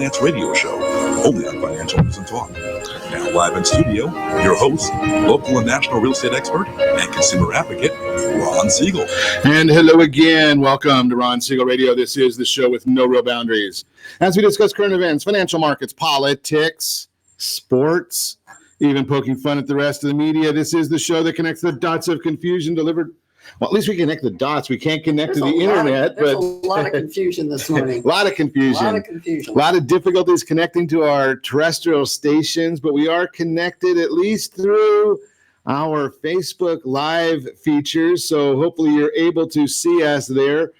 Finance radio show, only on Financial News and Talk. Now live in studio, your host, local and national real estate expert and consumer advocate, Ron Siegel. And hello again. Welcome to Ron Siegel Radio. This is the show with no real boundaries. As we discuss current events, financial markets, politics, sports, even poking fun at the rest of the media, this is the show that connects the dots of confusion delivered. Well, at least we connect the dots. We can't connect to the internet. There's a lot of confusion this morning. A lot of confusion. A lot of difficulties connecting to our terrestrial stations, but we are connected at least through our Facebook Live features. So hopefully you're able to see us there.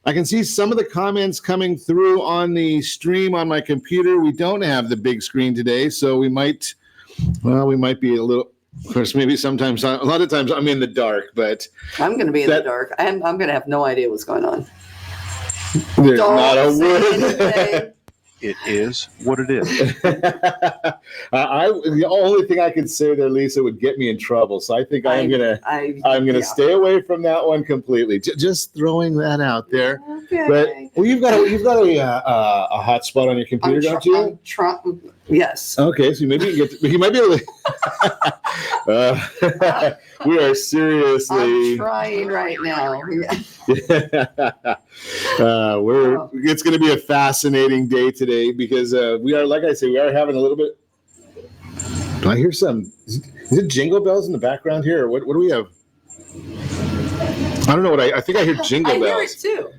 I can see some of the comments coming through on the stream on my computer. We don't have the big screen today, so we might be a little... Of course, maybe sometimes, a lot of times I'm in the dark, but... I'm going to be in the dark. I'm going to have no idea what's going on. There's not a word. It is what it is. The only thing I could say there, Lisa, would get me in trouble. So I think I'm gonna stay away from that one completely. Just throwing that out there. Okay. But you've got a hotspot on your computer, don't you? Yes. Okay, so maybe you might be able to. We are seriously. I'm trying right now. It's going to be a fascinating day today because we are, like I say, we are having a little bit. Do I hear some? Is it jingle bells in the background here? Or what do we have? I don't know what I think I hear jingle bells. I hear it too.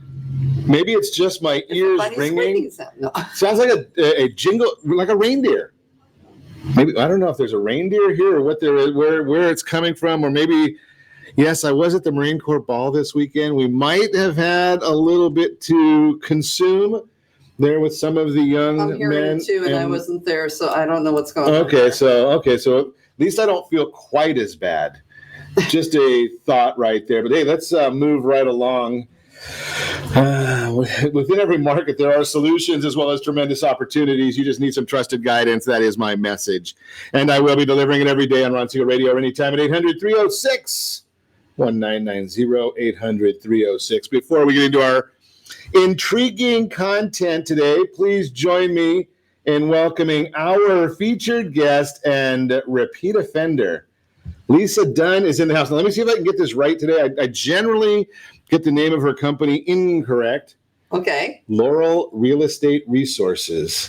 Maybe it's just my ears ringing. No. Sounds like a jingle, like a reindeer. Maybe I don't know if there's a reindeer here or what there is, where it's coming from, or maybe. Yes, I was at the Marine Corps ball this weekend. We might have had a little bit to consume there with some of the young men. I'm hearing it too, and I wasn't there, so I don't know what's going on. Okay, so at least I don't feel quite as bad. Just a thought right there. But hey, let's move right along. Within every market, there are solutions as well as tremendous opportunities. You just need some trusted guidance. That is my message. And I will be delivering it every day on Ron Siegel Radio anytime at 800-306. 1990 800-306. Before we get into our intriguing content today, please join me in welcoming our featured guest and repeat offender. Lisa Dunn is in the house. Now, let me see if I can get this right today. I generally get the name of her company incorrect. Okay. Laurel Real Estate Resources.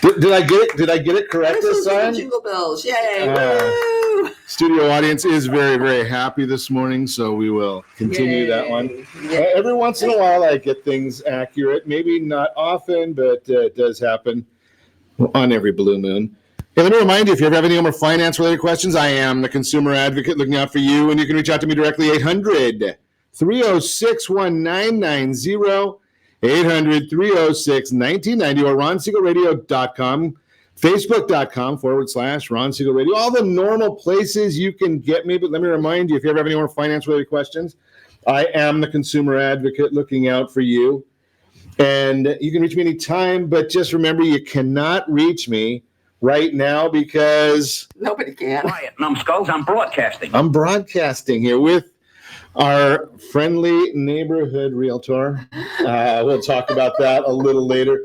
Did I get it? Did I get it correct this time? Jingle bells! Yay! Woo! Studio audience is very, very happy this morning, so we will continue that one. Every once in a while, I get things accurate. Maybe not often, but it does happen on every blue moon. Hey, let me remind you, if you ever have any more finance-related questions, I am the consumer advocate looking out for you, and you can reach out to me directly, 800-306-1990, 800-306-1990, or RonSiegelRadio.com. Facebook.com/Ron Siegel Radio. All the normal places you can get me. But let me remind you, if you ever have any more finance-related questions, I am the consumer advocate looking out for you. And you can reach me anytime, but just remember, you cannot reach me right now because... Nobody can. Quiet, numbskulls. I'm broadcasting. I'm broadcasting here with our friendly neighborhood realtor. We'll talk about that a little later.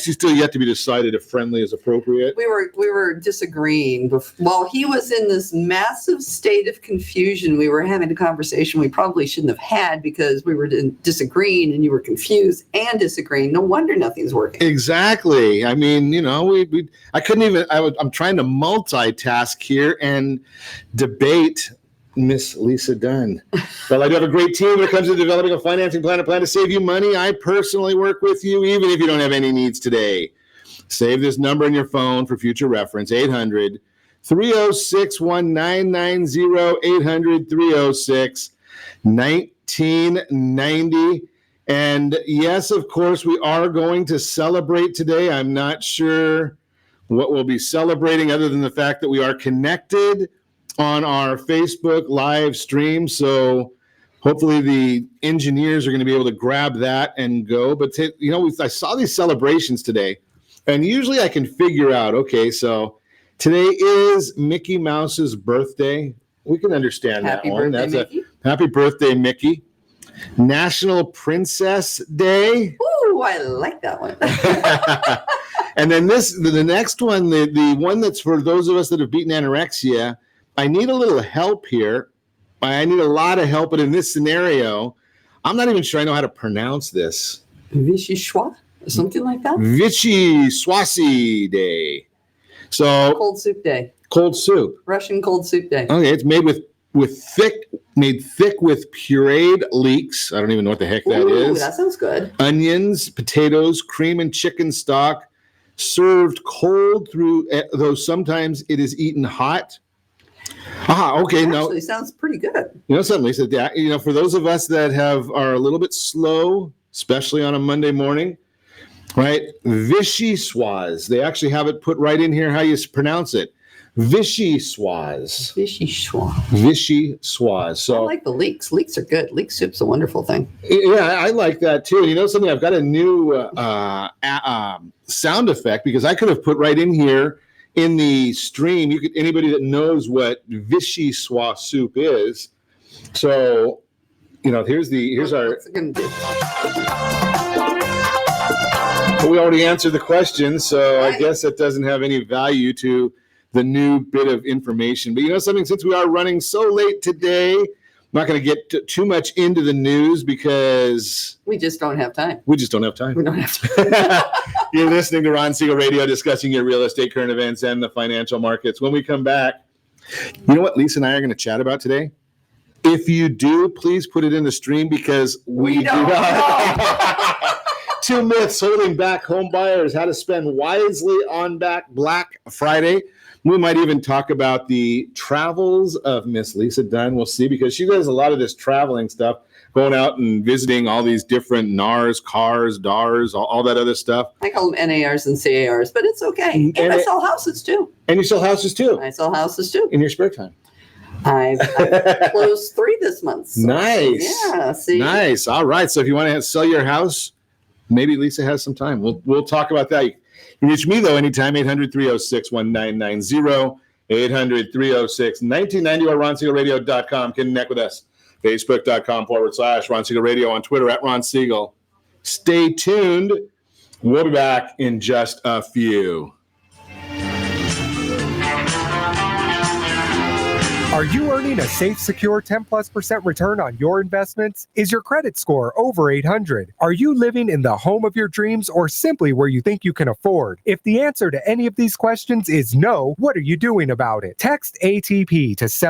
She's still yet to be decided if friendly is appropriate. We were disagreeing. While he was in this massive state of confusion, we were having a conversation we probably shouldn't have had because we were disagreeing and you were confused and disagreeing. No wonder nothing's working. Exactly. I mean, I couldn't even, I'm trying to multitask here and debate Miss Lisa Dunn. Well, I do have a great team when it comes to developing a financing plan, a plan to save you money. I personally work with you, even if you don't have any needs today. Save this number in your phone for future reference, 800-306-1990, 800-306-1990. And yes, of course, we are going to celebrate today. I'm not sure what we'll be celebrating other than the fact that we are connected on our Facebook live stream. So hopefully the engineers are going to be able to grab that and go. But, I saw these celebrations today, and usually I can figure out, okay, so today is Mickey Mouse's birthday. We can understand Happy that one. Birthday, Mickey. Happy birthday, Mickey. National Princess Day. Ooh, I like that one. And then the next one, the one that's for those of us that have beaten anorexia, I need a little help here. I need a lot of help, but in this scenario, I'm not even sure I know how to pronounce this. Vichyssoise, something like that. Vichyssoise Day. So Cold soup day. cold soup. Russian cold soup day. Okay, it's made thick with pureed leeks. I don't even know what the heck that Ooh, is. that sounds good. Onions, potatoes, cream, and chicken stock, served cold though sometimes it is eaten hot. Okay. Actually, sounds pretty good. You know something, Lisa? For those of us that are a little bit slow, especially on a Monday morning, right? Vichyssoise. They actually have it put right in here how you pronounce it. Vichyssoise. Vichyssoise. So I like the leeks. Leeks are good. Leek soup's a wonderful thing. Yeah, I like that too. You know something? I've got a new sound effect because I could have put right in here in the stream. Anybody that knows what Vichyssoise soup is. So, here's our. What's it gonna do? We already answered the question, so I guess that doesn't have any value to the new bit of information. But something, since we are running so late today, I'm not going to get too much into the news because we just don't have time. We don't have time. You're listening to Ron Siegel Radio, discussing your real estate, current events, and the financial markets. When we come back, you know what Lisa and I are going to chat about today? If you do, please put it in the stream because we do not. 2 myths holding back home buyers, how to spend wisely on Black Friday. We might even talk about the travels of Miss Lisa Dunn. We'll see, because she does a lot of this traveling stuff, going out and visiting all these different NARs, cars, DARs, all that other stuff. I call them NARs and CARs, but it's okay. And I sell houses too. And you sell houses too? I sell houses too. In your spare time? I've closed 3 this month. So. Nice. Yeah, see? Nice. All right. So if you want to sell your house, maybe Lisa has some time. We'll talk about that. You can reach me, though, anytime, 800-306-1990, 800-306-1990, or RonSiegelRadio.com. Connect with us. Facebook.com/Ron Siegel Radio, on Twitter @Ron Siegel. Stay tuned. We'll be back in just a few. Are you earning a safe, secure 10+% return on your investments? Is your credit score over 800? Are you living in the home of your dreams, or simply where you think you can afford? If the answer to any of these questions is no, what are you doing about it? Text ATP to 7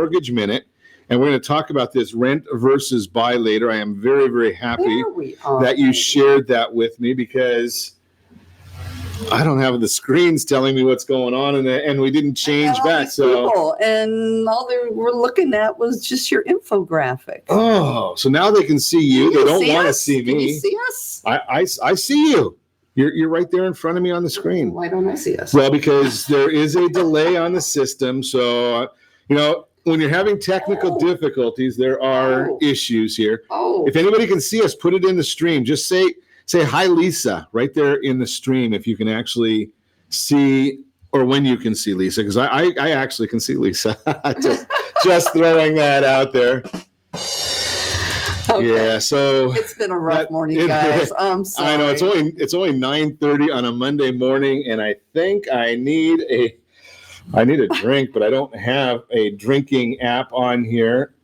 Mortgage Minute, and we're going to talk about this rent versus buy later. I am very, very happy There we are. that you shared that with me because I don't have the screens telling me what's going on, and we didn't change all back. these So, people, and all they were looking at was just your infographic. oh, so now they can see you. Can They don't see want to us? see Can me. you see us? I see you. You're right there in front of me on the screen. Why don't I see us? Well, because there is a delay on the system. So, when you're having technical difficulties, there are issues here. Oh, If anybody can see us, put it in the stream. Just say hi, Lisa, right there in the stream. If you can actually see, or when you can see Lisa, because I actually can see Lisa. just throwing that out there. okay. Yeah. So It's been a rough morning, guys. I'm sorry. I know it's only 9:30 on a Monday morning, and I think I need a drink, but I don't have a drinking app on here.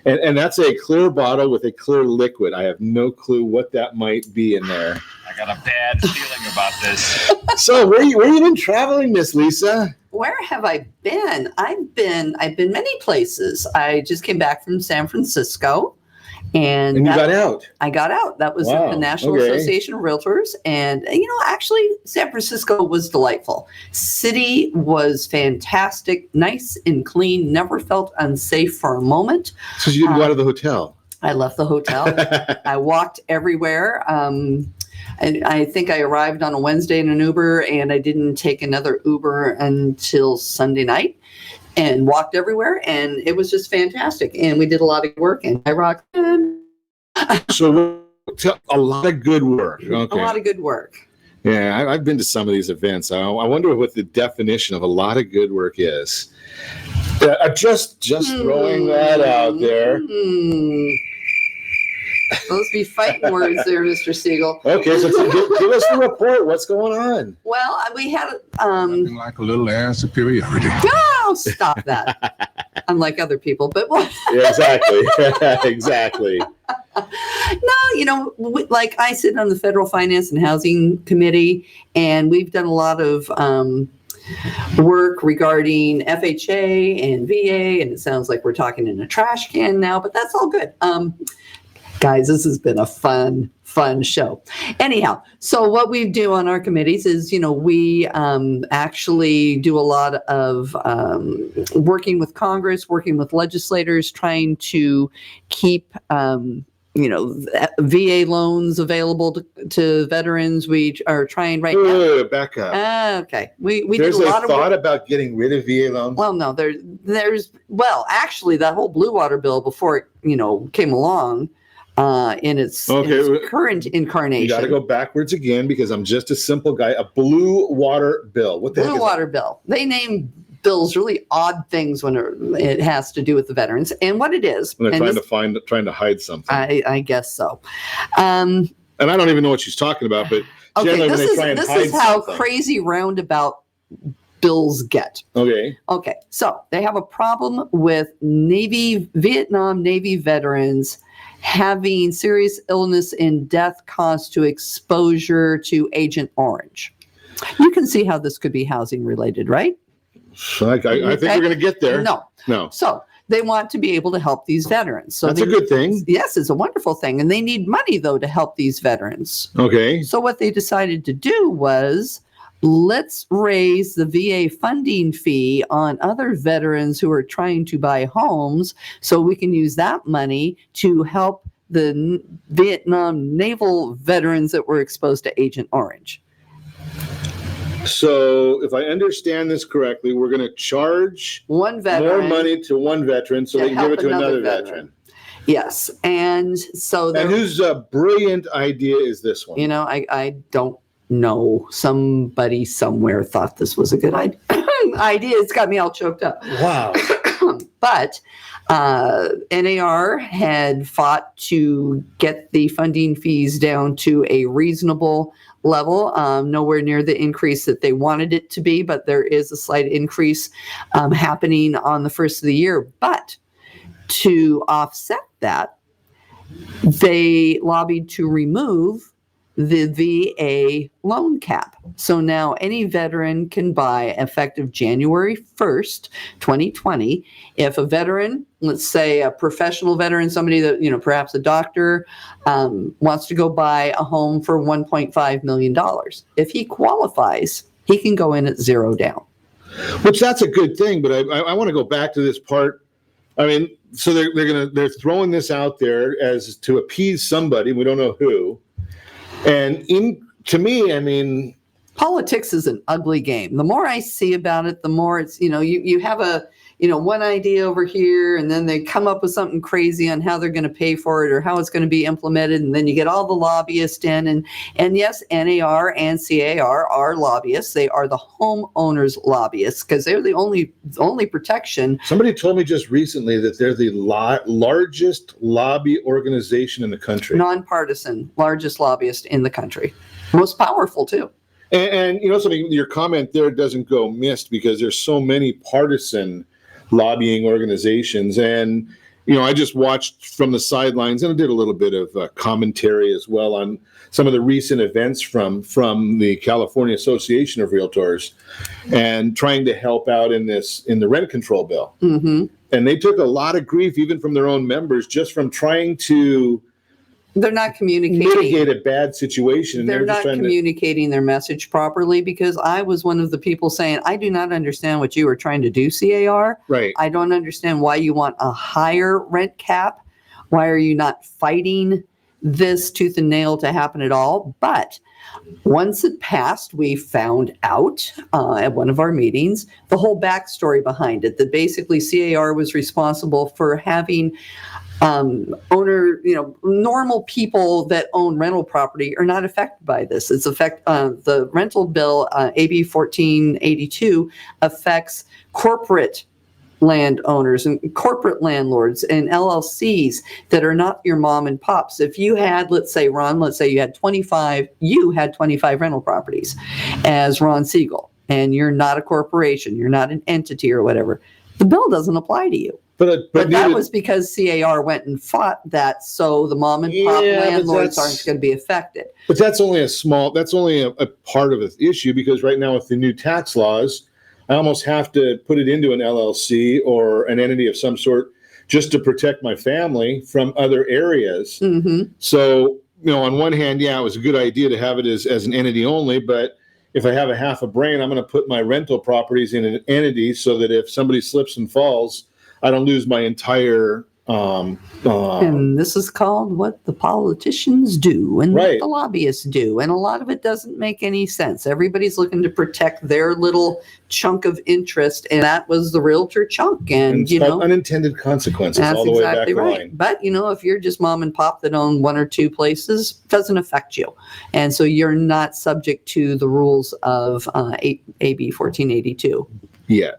And that's a clear bottle with a clear liquid. I have no clue what that might be in there. I got a bad feeling about this. So where you been traveling, Miss Lisa? Where have I been? I've been many places. I just came back from San Francisco. And you got out. I got out. That was Wow, at the National okay. Association of Realtors. And, actually, San Francisco was delightful. City was fantastic, nice and clean, never felt unsafe for a moment. So you didn't go out of the hotel? I left the hotel. I walked everywhere. And I think I arrived on a Wednesday in an Uber, and I didn't take another Uber until Sunday night. And walked everywhere, and it was just fantastic. And we did a lot of work, and I rocked. So a lot of good work. Okay. A lot of good work. Yeah, I've been to some of these events. I wonder what the definition of a lot of good work is. Just throwing that out there. Those be fighting words there, Mr. Siegel. Okay, so give us the report. What's going on? Well, we had Nothing like a little air superiority. oh, stop that. Unlike other people, but Yeah, exactly. Exactly. No, like I sit on the Federal Finance and Housing Committee, and we've done a lot of work regarding FHA and VA, and it sounds like we're talking in a trash can now, but that's all good. Guys, this has been a fun show. Anyhow, so what we do on our committees is, we actually do a lot of working with Congress, working with legislators, trying to keep VA loans available to veterans. We are trying right now. Back up. Okay. We There's did a lot of thought work. about getting rid of VA loans. Well, no, actually that whole Blue Water bill before it, came along in its current incarnation. You got to go backwards again because I'm just a simple guy. A Blue Water bill. What the heck Blue is Water bill. They name bills really odd things when it has to do with the veterans, and what it is. When they're trying to hide something. I guess so. And I don't even know what she's talking about, but generally when they try and hide something. This is how crazy roundabout bills get. Okay. Okay. So they have a problem with Vietnam Navy veterans having serious illness and death caused to exposure to Agent Orange. You can see how this could be housing related, right? I think we're going to get there. No. So they want to be able to help these veterans. So that's a good thing. Yes, it's a wonderful thing. And they need money, though, to help these veterans. Okay. So what they decided to do was, let's raise the VA funding fee on other veterans who are trying to buy homes so we can use that money to help the Vietnam naval veterans that were exposed to Agent Orange. So if I understand this correctly, we're going to charge one veteran more money to one veteran so they can give it to another veteran. Yes. And so and whose brilliant idea is this one? I don't know. Somebody somewhere thought this was a good idea. It's got me all choked up. Wow. But NAR had fought to get the funding fees down to a reasonable level, nowhere near the increase that they wanted it to be, but there is a slight increase happening on the first of the year. But to offset that, they lobbied to remove the VA loan cap. So now any veteran can buy effective January 1st, 2020. If a veteran, let's say a professional veteran, somebody that, perhaps a doctor, wants to go buy a home for $1.5 million, if he qualifies, he can go in at zero down. Which that's a good thing, but I want to go back to this part. I mean, so they're throwing this out there as to appease somebody. We don't know who. And to me, I mean, politics is an ugly game. The more I see about it, the more it's, you have one idea over here, and then they come up with something crazy on how they're going to pay for it or how it's going to be implemented. And then you get all the lobbyists in, and yes, NAR and CAR are lobbyists. They are the homeowners lobbyists because they're the only protection. Somebody told me just recently that they're the largest lobby organization in the country. Nonpartisan, largest lobbyist in the country. Most powerful too. And something, your comment there doesn't go missed because there's so many partisan lobbying organizations. And, I just watched from the sidelines, and I did a little bit of commentary as well on some of the recent events from the California Association of Realtors and trying to help out in the rent control bill. Mm-hmm. And they took a lot of grief, even from their own members, just from trying to they're not communicating. Mitigate a bad situation. They're not communicating their message properly because I was one of the people saying, I do not understand what you are trying to do, CAR. Right. I don't understand why you want a higher rent cap. Why are you not fighting this tooth and nail to happen at all? But once it passed, we found out at one of our meetings the whole backstory behind it, that basically CAR was responsible for having normal people that own rental property are not affected by this. It's the rental bill, AB 1482, affects corporate landowners and corporate landlords and LLCs that are not your mom and pops. If you had, let's say you had 25 rental properties as Ron Siegel, and you're not a corporation, you're not an entity or whatever, the bill doesn't apply to you. But that was because CAR went and fought that, so the mom and pop landlords aren't going to be affected. But that's only a part of the issue, because right now with the new tax laws, I almost have to put it into an LLC or an entity of some sort just to protect my family from other areas. Mm-hmm. So, on one hand, it was a good idea to have it as an entity only, but if I have a half a brain, I'm going to put my rental properties in an entity so that if somebody slips and falls, I don't lose my entire. And this is called what the politicians do and right. what the lobbyists do. And a lot of it doesn't make any sense. Everybody's looking to protect their little chunk of interest. And that was the realtor chunk. And unintended consequences that's all the way exactly back right. the line. But, if you're just mom and pop that own one or two places, it doesn't affect you. And so you're not subject to the rules of AB 1482. Yeah.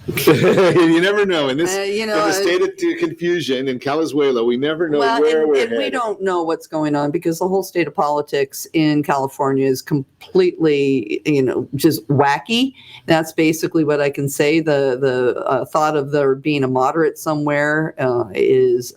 You never know. In this, in the state of confusion in Calizuela, we never know where we're headed. We don't know what's going on because the whole state of politics in California is completely, just wacky. That's basically what I can say. The thought of there being a moderate somewhere is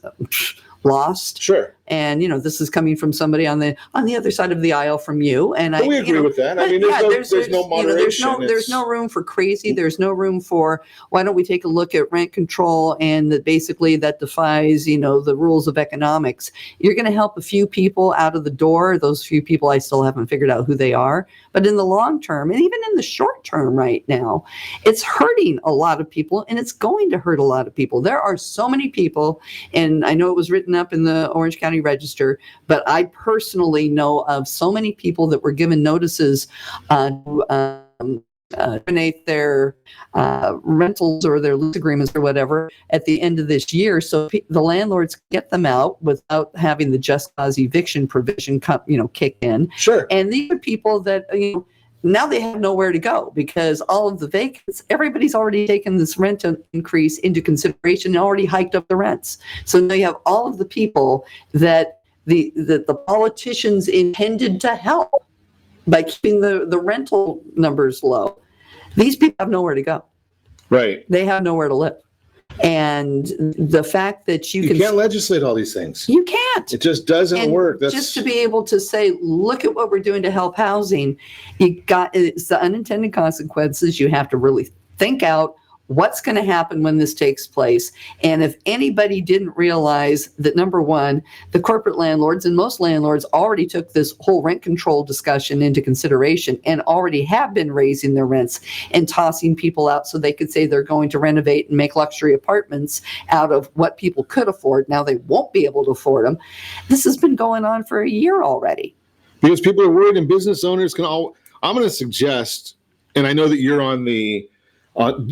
lost. Sure. And this is coming from somebody on the other side of the aisle from you. And we agree with that. I mean, there's no moderation. There's no room for crazy. There's no room for why don't we take a look at rent control, and that basically that defies the rules of economics. You're going to help a few people out of the door. Those few people, I still haven't figured out who they are. But in the long term, and even in the short term right now, it's hurting a lot of people, and it's going to hurt a lot of people. There are so many people, and I know it was written up in the Orange County Register, but I personally know of so many people that were given notices to terminate their rentals or their lease agreements or whatever at the end of this year. So the landlords get them out without having the just cause eviction provision kick in. Sure. And these are people that now they have nowhere to go because all of the vacants, everybody's already taken this rent increase into consideration and already hiked up the rents. So now you have all of the people that the politicians intended to help by keeping the rental numbers low. These people have nowhere to go. Right. They have nowhere to live. And the fact that you can't legislate all these things. You can't. It just doesn't And work. just to be able to say, look at what we're doing to help housing, it's the unintended consequences. You have to really think out what's going to happen when this takes place. And if anybody didn't realize that, number one, the corporate landlords and most landlords already took this whole rent control discussion into consideration and already have been raising their rents and tossing people out so they could say they're going to renovate and make luxury apartments out of what people could afford. Now they won't be able to afford them. This has been going on for a year already. Because people are worried and business owners I'm going to suggest, and I know that you're on the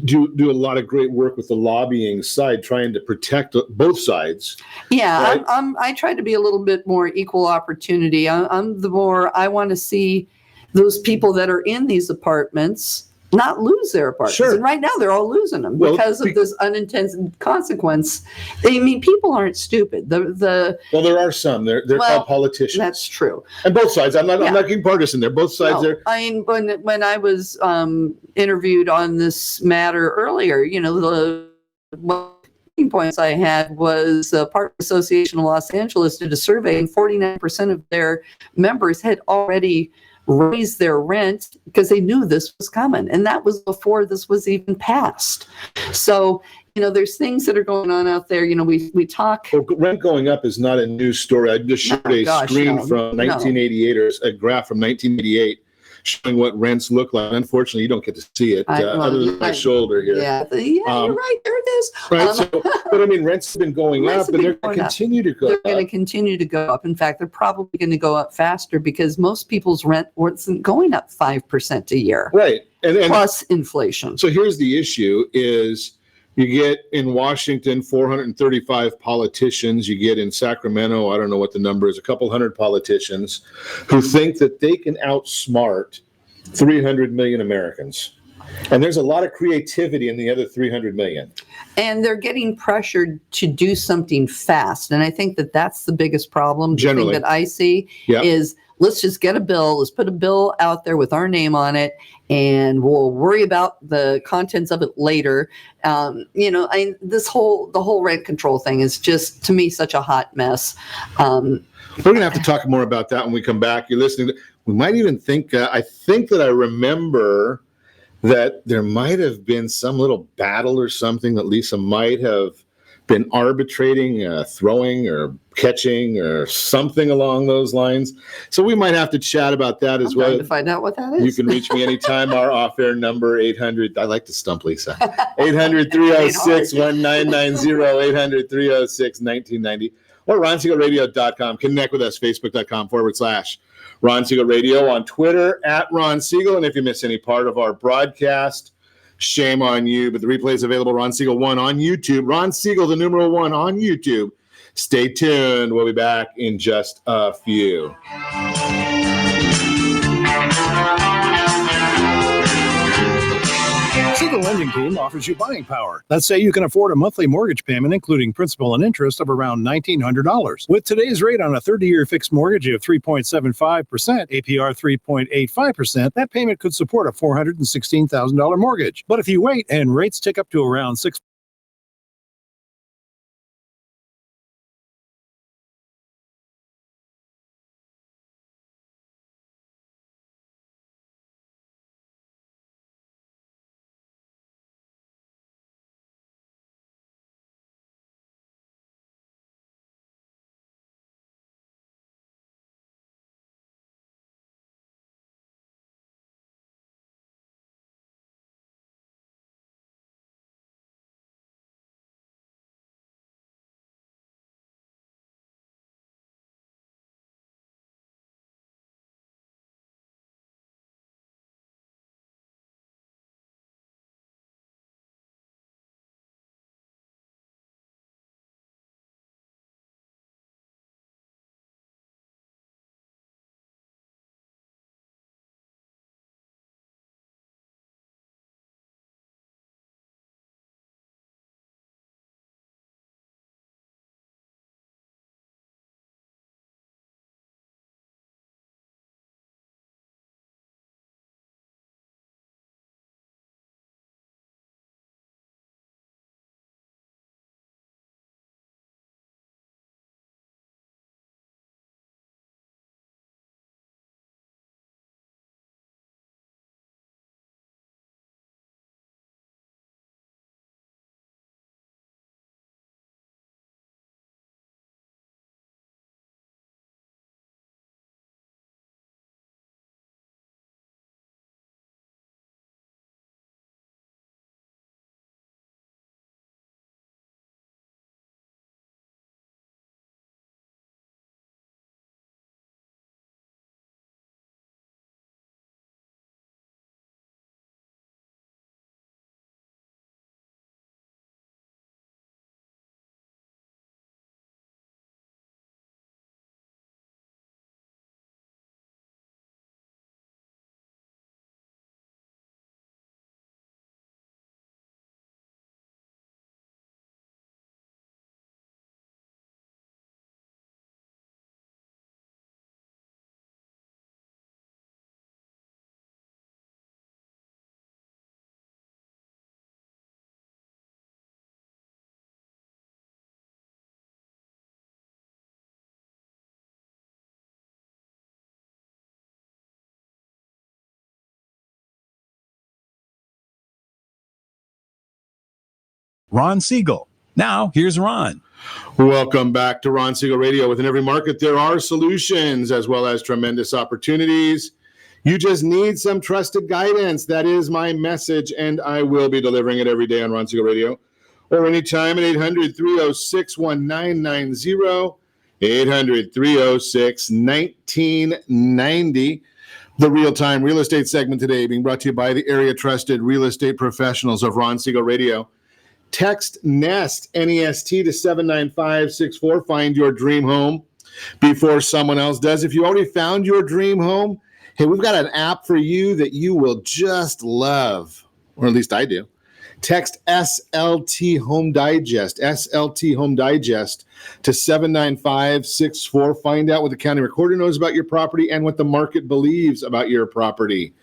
do a lot of great work with the lobbying side, trying to protect both sides. Yeah, right? I try to be a little bit more equal opportunity. I want to see those people that are in these apartments not lose their apartments. Sure. And right now they're all losing them because of this unintended consequence. I mean, people aren't stupid. Well, there are some. They're called politicians. That's true. And both sides. I'm not getting partisan there. Both sides are. I mean, when I was interviewed on this matter earlier, the points I had was Apartment Association of Los Angeles did a survey, and 49% of their members had already raised their rent because they knew this was coming, and that was before this was even passed. So there's things that are going on out there. We talk. Well, rent going up is not a new story. I just showed screen from 1988 or a graph from 1988 showing what rents look like. Unfortunately, you don't get to see it other than my shoulder here. Yeah, you're right. There it is. Right. But I mean, rents have been going up, and they're going to continue to go up. They're going to continue to go up. In fact, they're probably going to go up faster because most people's rent wasn't going up 5% a year. Right. And plus inflation. So here's the issue is you get in Washington 435 politicians. You get in Sacramento, I don't know what the number is, a couple hundred politicians who think that they can outsmart 300 million Americans. And there's a lot of creativity in the other 300 million. And they're getting pressured to do something fast. And I think that that's the biggest problem. Generally. The thing that I see is let's just get a bill. Let's put a bill out there with our name on it, and we'll worry about the contents of it later. The whole rent control thing is just, to me, such a hot mess. We're going to have to talk more about that when we come back. You're listening. We might even think, I think that I remember that there might have been some little battle or something that Lisa might have been arbitrating, throwing or catching or something along those lines. So we might have to chat about that as well. To find out what that is. You can reach me anytime. Our off-air number, 800. I like to stump Lisa. 800-306-1990, 800-306-1990, or RonSiegelRadio.com. Connect with us, Facebook.com/Ron Siegel Radio, on Twitter @Ron Siegel. And if you miss any part of our broadcast, shame on you. But the replay is available, Ron Siegel 1 on YouTube. Ron Siegel, the numeral 1 on YouTube. Stay tuned. We'll be back in just a few. Siegel Lending Team offers you buying power. Let's say you can afford a monthly mortgage payment, including principal and interest, of around $1,900. With today's rate on a 30-year fixed mortgage of 3.75%, APR 3.85%, that payment could support a $416,000 mortgage. But if you wait and rates tick up to around 6%, Ron Siegel. Now, here's Ron. Welcome back to Ron Siegel Radio. Within every market, there are solutions as well as tremendous opportunities. You just need some trusted guidance. That is my message, and I will be delivering it every day on Ron Siegel Radio or anytime at 800-306-1990, 800-306-1990. The real-time real estate segment today being brought to you by the area trusted real estate professionals of Ron Siegel Radio. Text NEST, N-E-S-T, to 79564. Find your dream home before someone else does. If you already found your dream home, hey, we've got an app for you that you will just love, or at least I do. Text SLT Home Digest, SLT Home Digest, to 79564. Find out what the county recorder knows about your property and what the market believes about your property.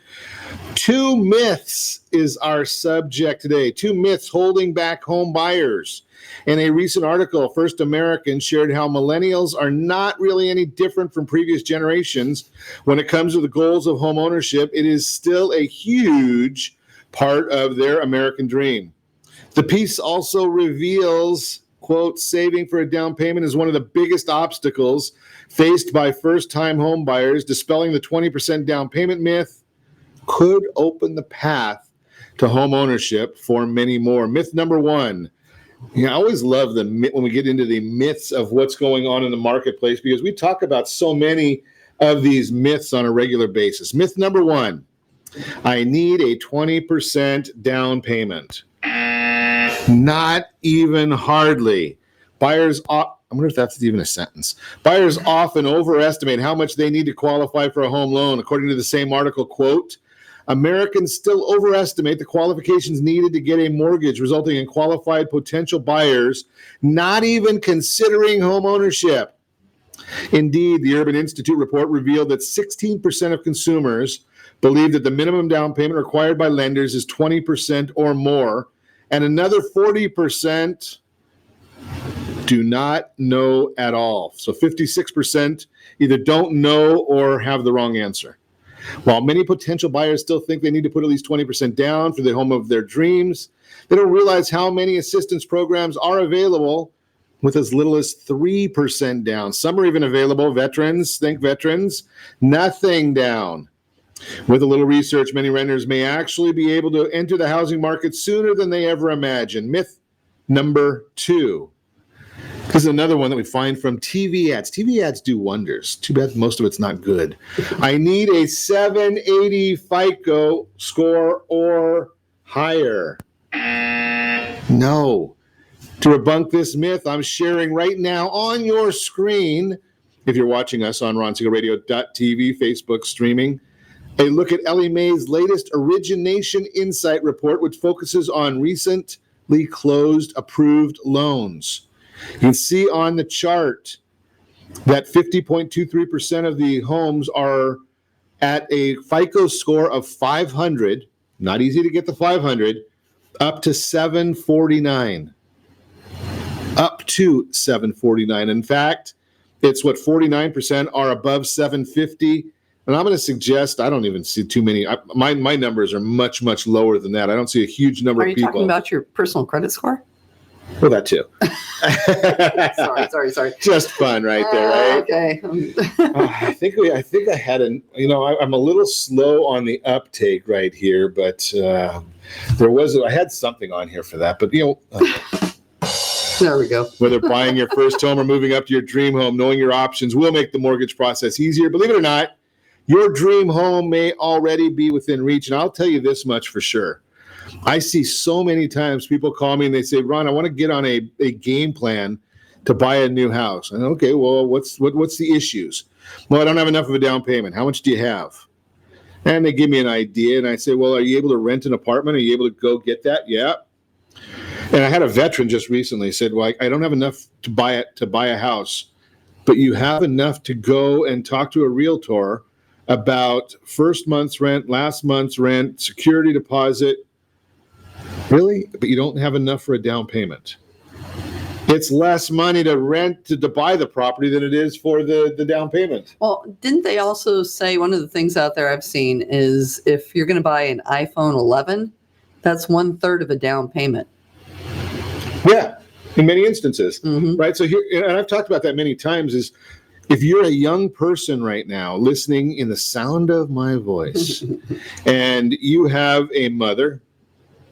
2 myths is our subject today. 2 myths holding back home buyers. In a recent article, First American shared how millennials are not really any different from previous generations. When it comes to the goals of home ownership, it is still a huge part of their American dream. The piece also reveals, quote, saving for a down payment is one of the biggest obstacles faced by first-time home buyers. Dispelling the 20% down payment myth could open the path to home ownership for many more. Myth number 1. I always love when we get into the myths of what's going on in the marketplace, because we talk about so many of these myths on a regular basis. Myth number 1, I need a 20% down payment. Not even hardly. I wonder if that's even a sentence. Buyers often overestimate how much they need to qualify for a home loan. According to the same article, quote, Americans still overestimate the qualifications needed to get a mortgage, resulting in qualified potential buyers not even considering home ownership. Indeed, the Urban Institute report revealed that 16% of consumers believe that the minimum down payment required by lenders is 20% or more, and another 40% do not know at all. So 56% either don't know or have the wrong answer. While many potential buyers still think they need to put at least 20% down for the home of their dreams, they don't realize how many assistance programs are available with as little as 3% down. Some are even available. Veterans, nothing down. With a little research, many renters may actually be able to enter the housing market sooner than they ever imagined. Myth number 2. This is another one that we find from TV ads. TV ads do wonders. Too bad most of it's not good. I need a 780 FICO score or higher. No. To debunk this myth, I'm sharing right now on your screen, if you're watching us on RonSiegelRadio.tv, Facebook streaming, a look at Ellie Mae's latest Origination Insight report, which focuses on recently closed approved loans. You can see on the chart that 50.23% of the homes are at a FICO score of 500, not easy to get the 500, up to 749. Up to 749. In fact, it's what 49% are above 750. And I'm going to suggest, I don't even see too many. My numbers are much, much lower than that. I don't see a huge number of people. Are you talking about your personal credit score? Well, that too. Sorry. Just fun right there, right? Okay. I think I had I'm a little slow on the uptake right here, but I had something on here for that, but there we go. Whether buying your first home or moving up to your dream home, knowing your options will make the mortgage process easier. Believe it or not, your dream home may already be within reach, and I'll tell you this much for sure. I see so many times people call me and they say, Ron, I want to get on a game plan to buy a new house. And okay, well, what's the issues? Well, I don't have enough of a down payment. How much do you have? And they give me an idea, and I say, well, are you able to rent an apartment? Are you able to go get that? Yeah. And I had a veteran just recently said, well, I don't have enough to buy a house, but you have enough to go and talk to a realtor about first month's rent, last month's rent, security deposit. Really? But you don't have enough for a down payment. It's less money to rent to buy the property than it is for the down payment. Well, didn't they also say one of the things out there I've seen is if you're going to buy an iPhone 11, that's 1/3 of a down payment. Yeah, in many instances, Mhm. right? So here, and I've talked about that many times, is if you're a young person right now listening in the sound of my voice and you have a mother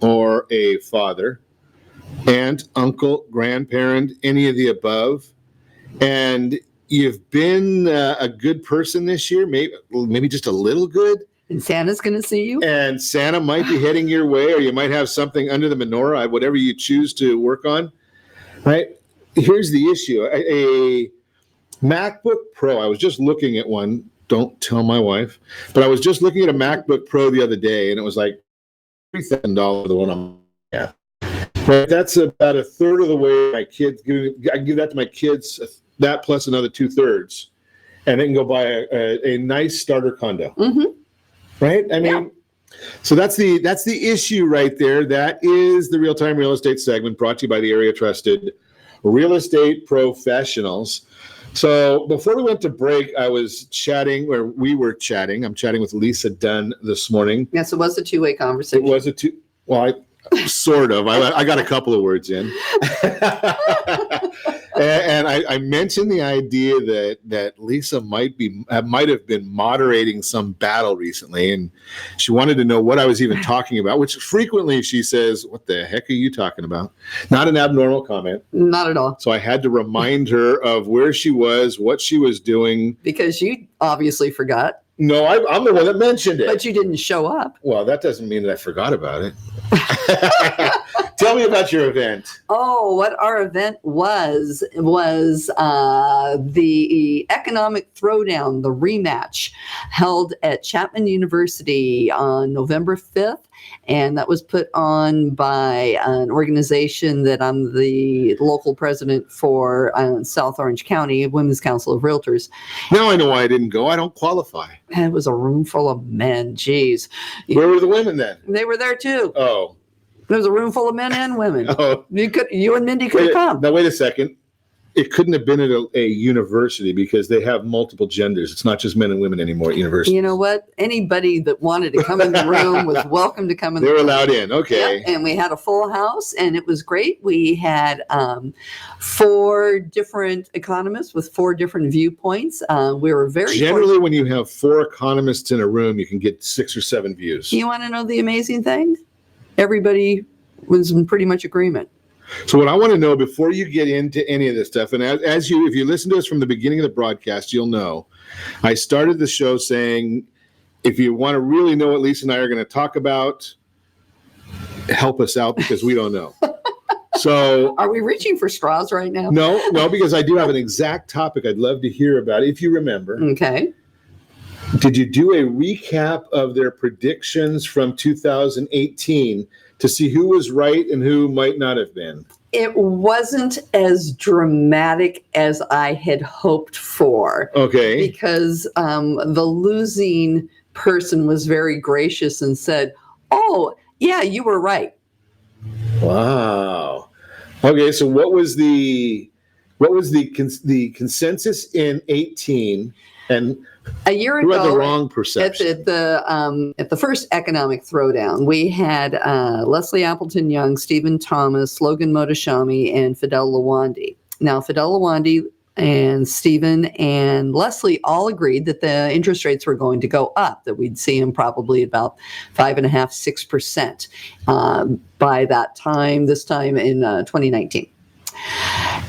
or a father, aunt, uncle, grandparent, any of the above, and you've been a good person this year, maybe just a little good, And Santa's going to see you. and Santa might be heading your way, or you might have something under the menorah, whatever you choose to work on, right? Here's the issue. A MacBook Pro, I was just looking at one, don't tell my wife, but I was just looking at a MacBook Pro the other day, and it was like $3,000, the one I'm at. Right? That's about a third of the way my kids, I can give that to my kids, that plus another 2/3, and they can go buy a nice starter condo. Mm-hmm. Right? I mean, so that's the issue right there. That is the Real-Time Real Estate segment brought to you by the area trusted real estate professionals. So before we went to break, we were chatting. I'm chatting with Lisa Dunn this morning. Yes, it was a two-way conversation. It was sort of. I got a couple of words in. And I mentioned the idea that Lisa might have been moderating some battle recently, and she wanted to know what I was even talking about, which frequently she says, "What the heck are you talking about?" Not an abnormal comment. Not at all. So I had to remind her of where she was, what she was doing. Because you obviously forgot. No, I'm the one that mentioned it. But you didn't show up. Well, that doesn't mean that I forgot about it. Tell me about your event. Oh, what our event was the Economic Throwdown, the rematch, held at Chapman University on November 5th. And that was put on by an organization that I'm the local president for South Orange County, Women's Council of Realtors. Now I know why I didn't go. I don't qualify. And it was a room full of men. Geez. Where were the women then? They were there too. Oh. There was a room full of men and women. Oh. You and Mindy could have come. Now, wait a second. It couldn't have been at a university because they have multiple genders. It's not just men and women anymore at universities. You know what? Anybody that wanted to come in the room was welcome to come in. They were allowed in. Okay. Yep. And we had a full house, and it was great. We had 4 different economists with 4 different viewpoints. We were very generally when you have 4 economists in a room, you can get 6 or 7 views. You want to know the amazing thing? Everybody was in pretty much agreement. So what I want to know before you get into any of this stuff, and if you listen to us from the beginning of the broadcast, you'll know I started the show saying, if you want to really know what Lisa and I are going to talk about, help us out because we don't know. So are we reaching for straws right now? No, because I do have an exact topic I'd love to hear about, if you remember. Okay. Did you do a recap of their predictions from 2018 to see who was right and who might not have been? It wasn't as dramatic as I had hoped for. Okay. Because the losing person was very gracious and said, "Oh, yeah, you were right." Wow. Okay, so what was the consensus in 18 and a year who ago had the wrong perception? At the first Economic Throwdown, we had Leslie Appleton Young, Stephen Thomas, Logan Motoshami, and Fidel Lawandi. Now, Fidel Lawandi and Stephen and Leslie all agreed that the interest rates were going to go up, that we'd see them probably about 5.5%, 6% by that time, this time in 2019.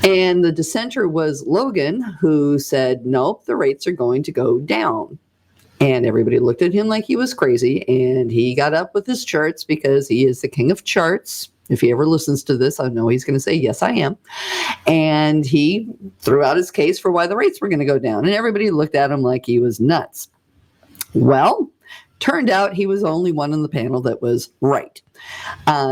And the dissenter was Logan, who said, nope, the rates are going to go down. And everybody looked at him like he was crazy. And he got up with his charts because he is the king of charts. If he ever listens to this, I know he's going to say, yes, I am. And he threw out his case for why the rates were going to go down. And everybody looked at him like he was nuts. Well, turned out he was the only one on the panel that was right.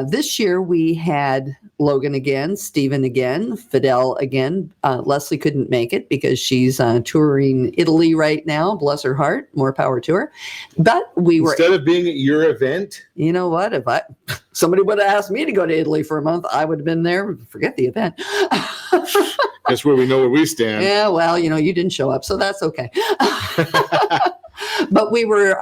This year we had Logan again, Stephen again, Fidel again. Leslie couldn't make it because she's touring Italy right now. Bless her heart. More power to her. But we were... Instead of being at your event? You know what? If somebody would have asked me to go to Italy for a month, I would have been there. Forget the event. That's where we know where we stand. Yeah, well, you didn't show up, so that's okay. But we were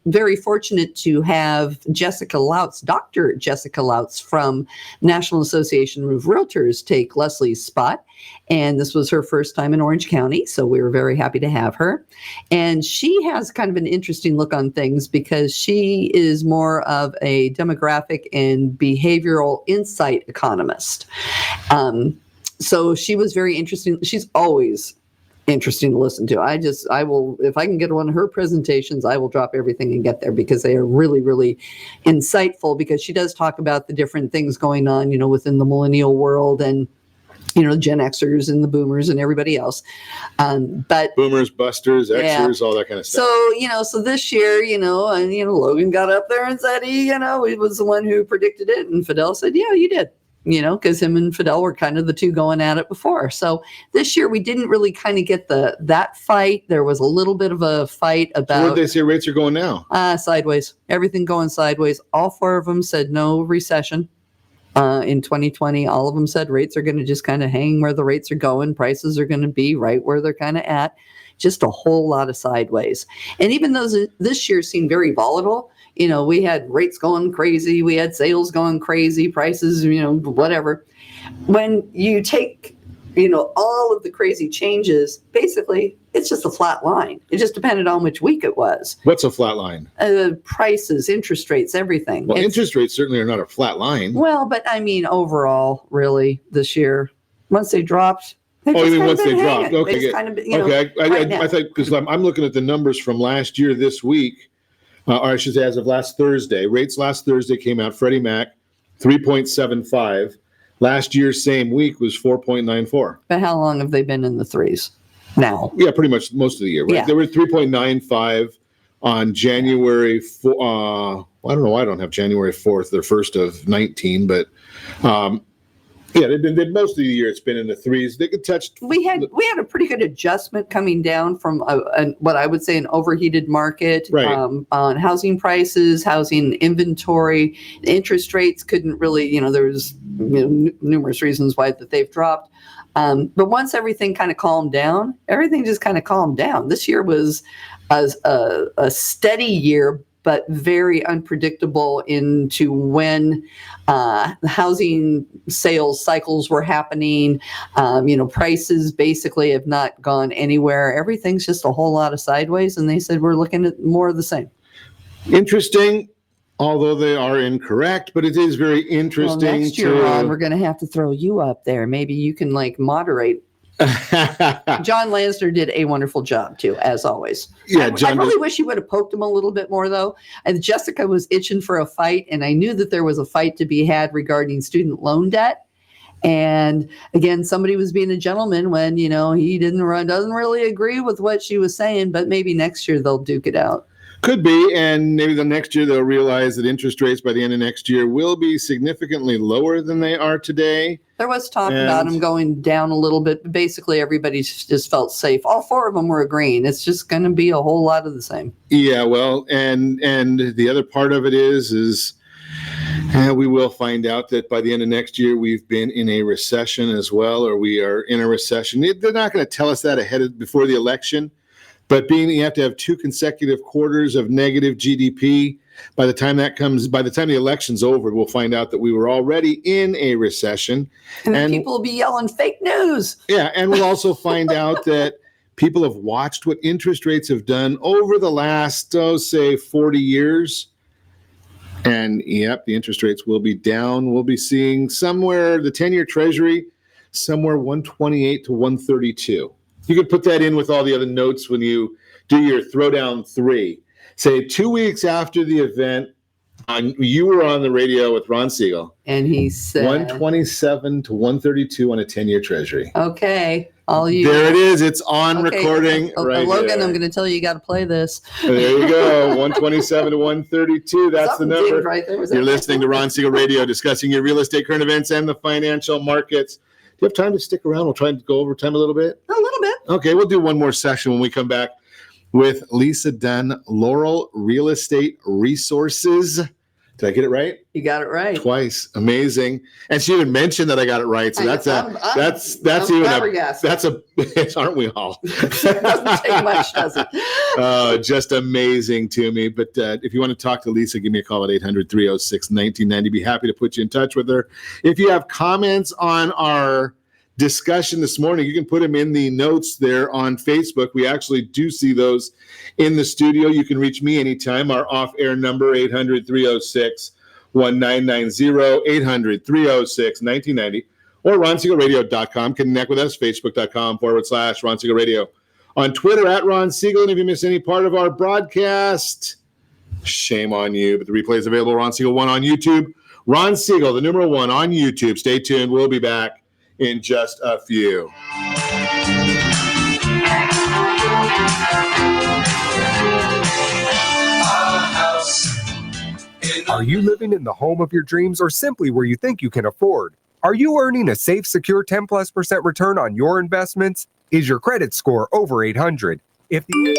very fortunate to have Jessica Lautz, Dr. Jessica Lautz from National Association of Realtors, take Leslie's spot. And this was her first time in Orange County, so we were very happy to have her. And she has kind of an interesting look on things because she is more of a demographic and behavioral insight economist. So she was very interesting. She's always interesting to listen to. I will, if I can get one of her presentations, I will drop everything and get there because they are really, really insightful, because she does talk about the different things going on, within the millennial world and, Gen Xers and the boomers and everybody else. But Boomers, busters, Xers, all that kind of stuff. So, so this year, Logan got up there and said he was the one who predicted it. And Fidel said, yeah, you did. Because him and Fidel were kind of the two going at it before. So this year we didn't really kind of get that fight. There was a little bit of a fight about. Where did they say rates are going now? Sideways. Everything going sideways. All four of them said no recession in 2020. All of them said rates are going to just kind of hang where the rates are going. Prices are going to be right where they're kind of at. Just a whole lot of sideways. And even though this year seemed very volatile, we had rates going crazy, we had sales going crazy, prices, whatever. When you take, all of the crazy changes, basically, it's just a flat line. It just depended on which week it was. What's a flat line? Prices, interest rates, everything. Well, interest rates certainly are not a flat line. Well, but I mean, overall, really, this year, once they dropped. You mean once they dropped? Okay, I thought, because I'm looking at the numbers from last year this week. Or I should say as of last Thursday. Rates last Thursday came out. Freddie Mac, 3.75. Last year, same week, was 4.94. But how long have they been in the threes now? Yeah, pretty much most of the year. Right? Yeah. They were 3.95 on January 4th. I don't know why I don't have January 4th, the 1st of 19, but they've been most of the year. It's been in the threes. They could touch. We had a pretty good adjustment coming down from what I would say an overheated market, right, on housing prices, housing inventory. Interest rates couldn't really, there was numerous reasons why that they've dropped. But once everything kind of calmed down, everything just kind of calmed down. This year was a steady year, but very unpredictable into when the housing sales cycles were happening. Prices basically have not gone anywhere. Everything's just a whole lot of sideways. And they said, we're looking at more of the same. Interesting, although they are incorrect, but it is very interesting. Well, next year, Ron, we're going to have to throw you up there. Maybe you can moderate. John Lansner did a wonderful job too, as always. Yeah, I really wish you would have poked him a little bit more, though. And Jessica was itching for a fight, and I knew that there was a fight to be had regarding student loan debt. And again, somebody was being a gentleman when he doesn't really agree with what she was saying. But maybe next year they'll duke it out. Could be, and maybe the next year they'll realize that interest rates by the end of next year will be significantly lower than they are today. There was talk about them going down a little bit, but basically everybody just felt safe. All four of them were agreeing. It's just going to be a whole lot of the same. Yeah, well, and the other part of it is we will find out that by the end of next year we've been in a recession as well, or we are in a recession. They're not going to tell us that before the election. But being that you have to have 2 consecutive quarters of negative GDP, by the time the election's over, we'll find out that we were already in a recession. And people will be yelling fake news. Yeah, and we'll also find out that people have watched what interest rates have done over the last, say, 40 years. And, the interest rates will be down. We'll be seeing somewhere, the 10-year Treasury, somewhere 128 to 132. You could put that in with all the other notes when you do your throwdown 3. Say 2 weeks after the event, you were on the radio with Ron Siegel. And he said 127 to 132 on a 10-year Treasury. Okay. All you. There it is. It's on recording right Logan, there. I'm going to tell you got to play this. There you go. 127 to 132. That's the number. Right there. You're listening to Ron Siegel Radio, discussing your real estate current events and the financial markets. Do you have time to stick around? We'll try to go over time a little bit. A little bit. Okay, we'll do one more session when we come back with Lisa Dunn, Laurel Real Estate Resources. Did I get it right? You got it right. Twice. Amazing. And she even mentioned that I got it right. So that's I'm even flabbergasted. aren't we all? It doesn't take much, does it? Just amazing to me. But if you want to talk to Lisa, give me a call at 800-306-1990. Be happy to put you in touch with her. If you have comments on our discussion this morning, you can put them in the notes there on Facebook. We actually do see those in the studio. You can reach me anytime. Our off-air number, 800-306-1990, 800-306-1990, or RonSiegelRadio.com. Connect with us, Facebook.com/Ron Siegel Radio. On Twitter, at Ron Siegel. And if you miss any part of our broadcast, shame on you. But the replay is available, Ron Siegel 1 on YouTube. Ron Siegel, the numeral 1 on YouTube. Stay tuned. We'll be back in just a few. Are you living in the home of your dreams or simply where you think you can afford? Are you earning a safe, secure 10+% return on your investments? Is your credit score over 800? If the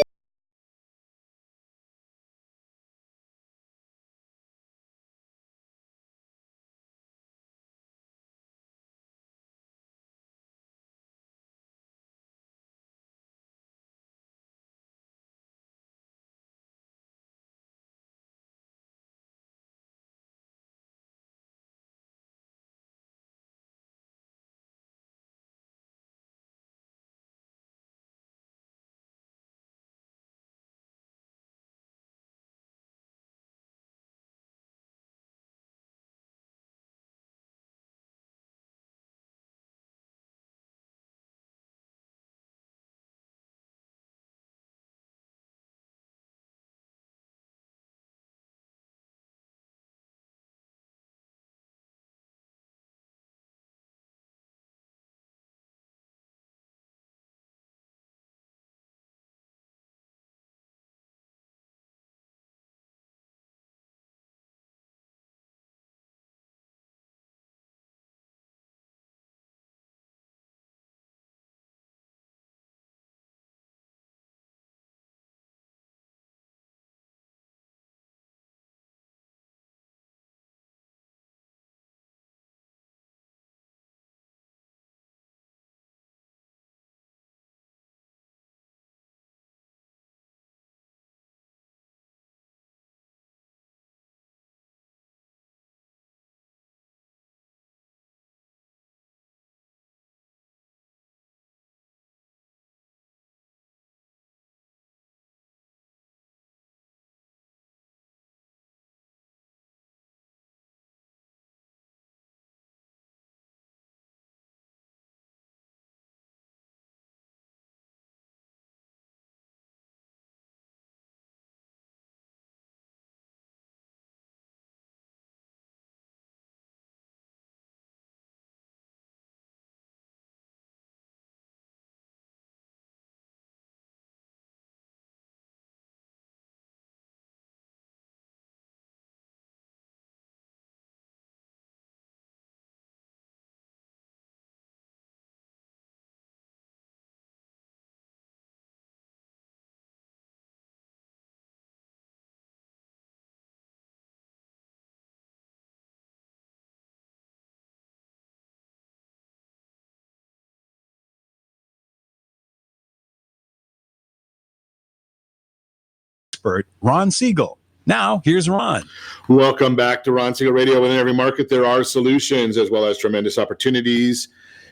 expert, Ron Siegel. Now, here's Ron. Welcome back to Ron Siegel Radio. Within every market, there are solutions as well as tremendous opportunities.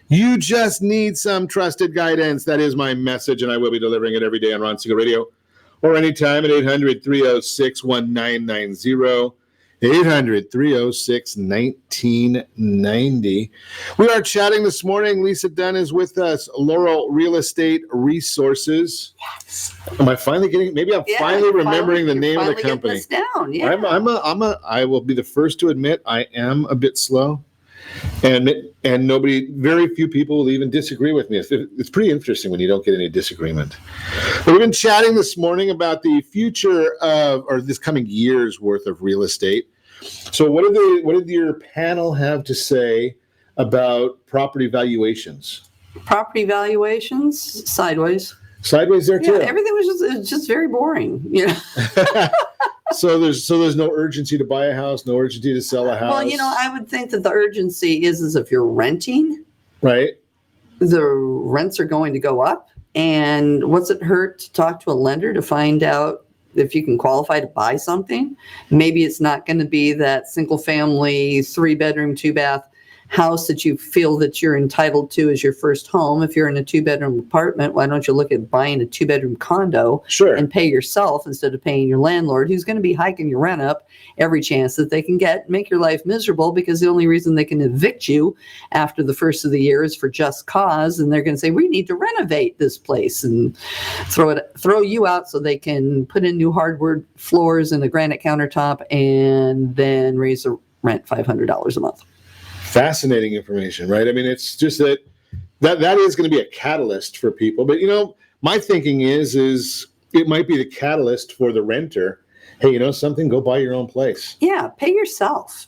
You just need some trusted guidance. That is my message, and I will be delivering it every day on Ron Siegel Radio or anytime at 800-306-1990. 800-306-1990. We are chatting this morning. Lisa Dunn is with us. Laurel Real Estate Resources. Yes. Am I finally getting? Maybe I'm finally remembering the name of the company. This down. Yeah. I will be the first to admit I am a bit slow, and very few people will even disagree with me. It's pretty interesting when you don't get any disagreement. But we've been chatting this morning about the future of, or this coming year's worth of real estate. So what did your panel have to say about property valuations? Property valuations, sideways. Sideways there too. Yeah, everything was just very boring. You know. So there's no urgency to buy a house, no urgency to sell a house. Well, I would think that the urgency is if you're renting, right? the rents are going to go up. And what's it hurt to talk to a lender to find out if you can qualify to buy something? Maybe it's not going to be that single family, 3-bedroom, 2-bath house that you feel that you're entitled to as your first home. If you're in a 2-bedroom apartment, why don't you look at buying a 2-bedroom condo and pay yourself instead of paying your landlord, who's going to be hiking your rent up every chance that they can get, make your life miserable, because the only reason they can evict you after the first of the year is for just cause. And they're going to say, we need to renovate this place, and throw you out so they can put in new hardwood floors and a granite countertop, and then raise the rent $500 a month. Fascinating information, right? I mean, it's just that is going to be a catalyst for people. But, my thinking is it might be the catalyst for the renter. Hey, something, go buy your own place. Yeah, pay yourself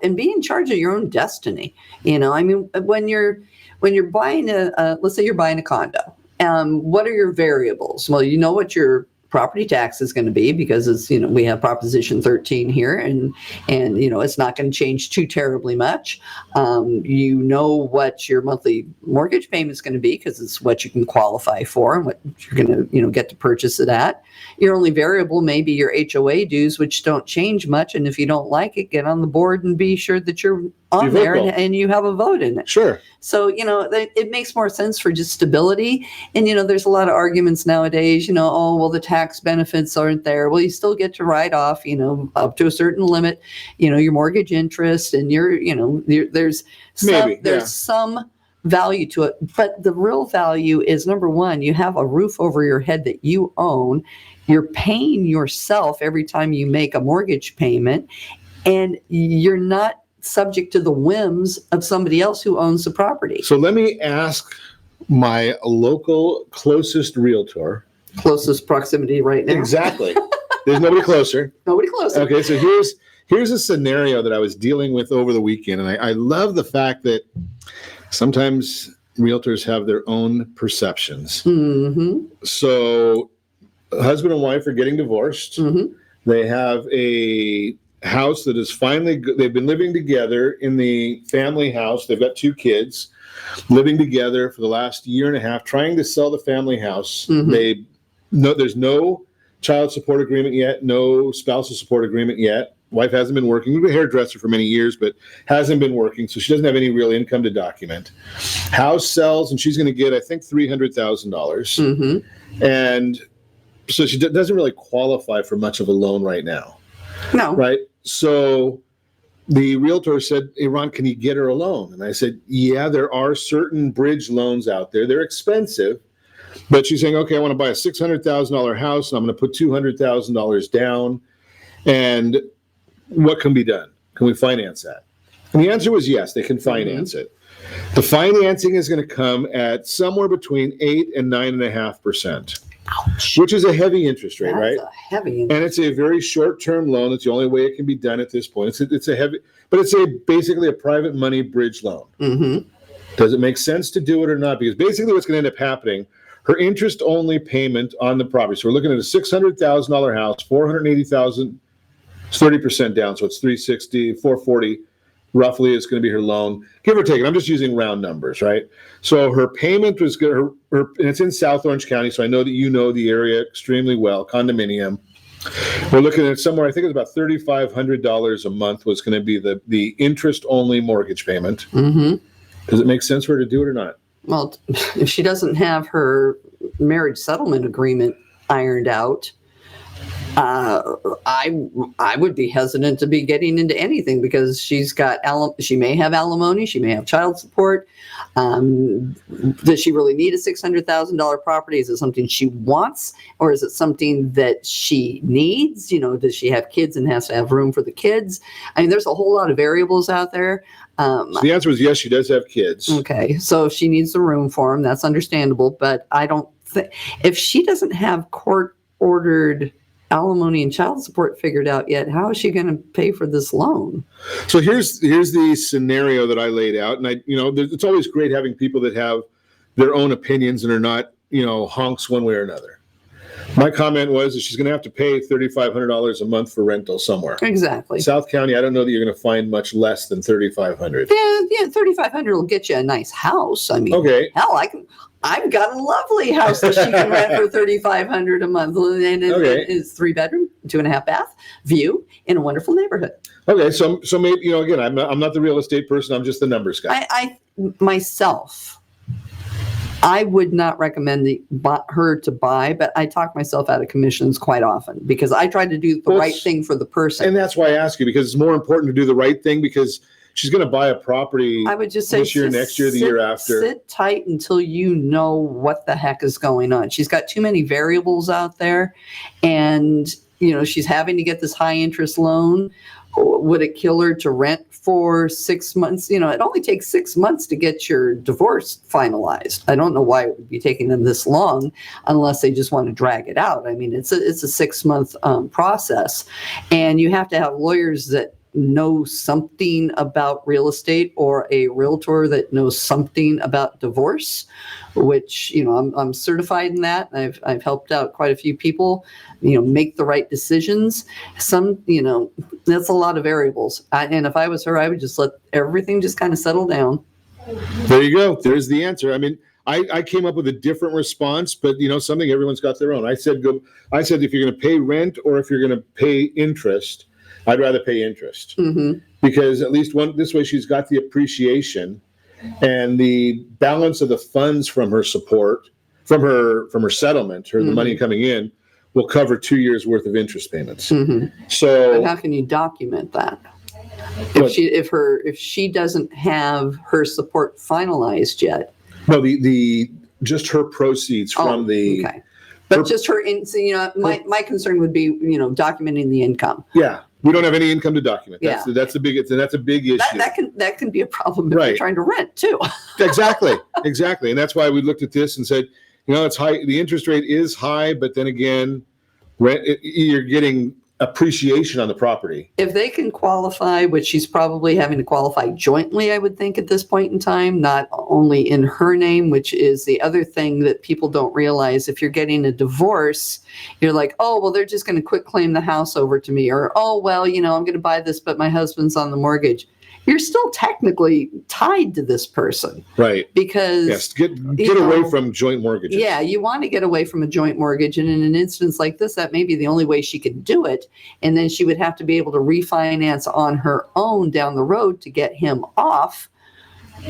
and be in charge of your own destiny. I mean, when you're buying let's say you're buying a condo, what are your variables? Well, you know what your property tax is going to be, because it's, we have Proposition 13 here, and it's not going to change too terribly much. What your monthly mortgage payment is going to be, because it's what you can qualify for and what you're going to, get to purchase it at. Your only variable may be your HOA dues, which don't change much. And if you don't like it, get on the board and be sure that you're on there and you have a vote in it. Sure. So, it makes more sense for just stability. And, there's a lot of arguments nowadays, the tax benefits aren't there. Well, you still get to write off, up to a certain limit, your mortgage interest, and there's some value to it. But the real value is, number one, you have a roof over your head that you own. You're paying yourself every time you make a mortgage payment, and you're not subject to the whims of somebody else who owns the property. So let me ask my local closest realtor. Closest proximity right now. Exactly. There's nobody closer. Nobody closer. Okay, so here's a scenario that I was dealing with over the weekend, and I love the fact that sometimes realtors have their own perceptions. Mm-hmm. So husband and wife are getting divorced. Mm-hmm. They have a house that is they've been living together in the family house. They've got 2 kids living together for the last year and a half, trying to sell the family house. Mm-hmm. There's no child support agreement yet, no spousal support agreement yet. Wife hasn't been working. We've been a hairdresser for many years, but hasn't been working, so she doesn't have any real income to document. House sells, and she's going to get, I think, $300,000. Mm-hmm. And so she doesn't really qualify for much of a loan right now. No. Right? So the realtor said, hey, Ron, can you get her a loan? And I said, yeah, there are certain bridge loans out there. They're expensive, but she's saying, okay, I want to buy a $600,000 house, and I'm going to put $200,000 down. And what can be done? Can we finance that? And the answer was yes, they can finance it. The financing is going to come at somewhere between 8 and 9.5%. Ouch. Which is a heavy interest rate, right? That's a heavy interest. And it's a very short-term loan. It's the only way it can be done at this point. It's basically a private money bridge loan. Mm-hmm. Does it make sense to do it or not? Because basically what's going to end up happening, her interest-only payment on the property. So we're looking at a $600,000 house, $480,000, 30% down. So it's $360,000, $440,000 roughly is going to be her loan, give or take. And I'm just using round numbers, right? So her payment was good. And it's in South Orange County, so I know that you know the area extremely well. Condominium. We're looking at somewhere, I think it's about $3,500 a month was going to be the interest-only mortgage payment. Mm-hmm. Does it make sense for her to do it or not? Well, if she doesn't have her marriage settlement agreement ironed out, I would be hesitant to be getting into anything, because she's got she may have alimony, she may have child support. Does she really need a $600,000 property? Is it something she wants, or is it something that she needs? Does she have kids and has to have room for the kids? I mean, there's a whole lot of variables out there. So the answer is yes, she does have kids. Okay, so if she needs the room for them, that's understandable. But I don't think, if she doesn't have court-ordered alimony and child support figured out yet, how is she going to pay for this loan? So here's the scenario that I laid out, and it's always great having people that have their own opinions and are not honks one way or another. My comment was that she's going to have to pay $3,500 a month for rental somewhere. Exactly. South County, I don't know that you're going to find much less than $3,500. Yeah, 3,500 will get you a nice house. I mean, Okay. hell, I've got a lovely house that she can rent for $3,500 a month, and Okay. it's 3-bedroom, 2.5 bath, view in a wonderful neighborhood. Okay, so maybe, again, I'm not the real estate person. I'm just the numbers guy. I myself, I would not recommend her to buy, but I talk myself out of commissions quite often because I try to do the right thing for the person. And that's why I ask you, because it's more important to do the right thing, because she's going to buy a property I would just say this year, next year, the year after. Sit tight until you know what the heck is going on. She's got too many variables out there, and she's having to get this high interest loan. Would it kill her to rent for 6 months? It only takes 6 months to get your divorce finalized. I don't know why it would be taking them this long unless they just want to drag it out. I mean, it's a 6-month process, and you have to have lawyers that know something about real estate or a realtor that knows something about divorce, which I'm certified in that. I've helped out quite a few people make the right decisions. Some that's a lot of variables, and if I was her, I would just let everything just kind of settle down. There you go. There's the answer. I mean, I came up with a different response, but something, everyone's got their own. I said if you're going to pay rent or if you're going to pay interest, I'd rather pay interest, because at least this way she's got the appreciation and the balance of the funds from her support, from her settlement, or the money coming in, will cover 2 years worth of interest payments. So, but how can you document that? If she doesn't have her support finalized yet? No, the just her proceeds from the. Okay. But just her, my concern would be, documenting the income. Yeah, we don't have any income to document. That's Yeah. that's a big issue. That can be a problem if you're trying to rent too. Exactly, and that's why we looked at this and said, it's high. The interest rate is high, but then again, you're getting appreciation on the property. If they can qualify, which she's probably having to qualify jointly, I would think at this point in time, not only in her name, which is the other thing that people don't realize. If you're getting a divorce, you're like, oh, well, they're just going to quit claim the house over to me. Or, oh, well, I'm going to buy this, but my husband's on the mortgage. You're still technically tied to this person. Right. Because yes, get away from joint mortgages. Yeah, you want to get away from a joint mortgage. And in an instance like this, that may be the only way she could do it. And then she would have to be able to refinance on her own down the road to get him off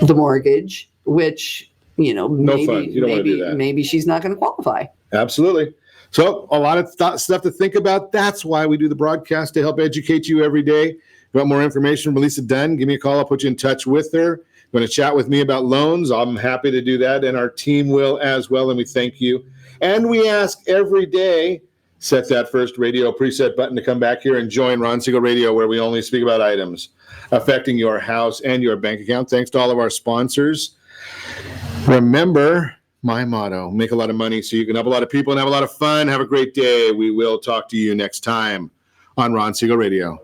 the mortgage, which, no fun. You don't want to do that. Maybe she's not going to qualify. Absolutely. So a lot of stuff to think about. That's why we do the broadcast, to help educate you every day. If you want more information from Lisa Dunn, give me a call. I'll put you in touch with her. You want to chat with me about loans? I'm happy to do that, and our team will as well, and we thank you. And we ask every day, set that first radio preset button to come back here and join Ron Siegel Radio, where we only speak about items affecting your house and your bank account. Thanks to all of our sponsors. Remember my motto, make a lot of money so you can help a lot of people and have a lot of fun. Have a great day. We will talk to you next time on Ron Siegel Radio.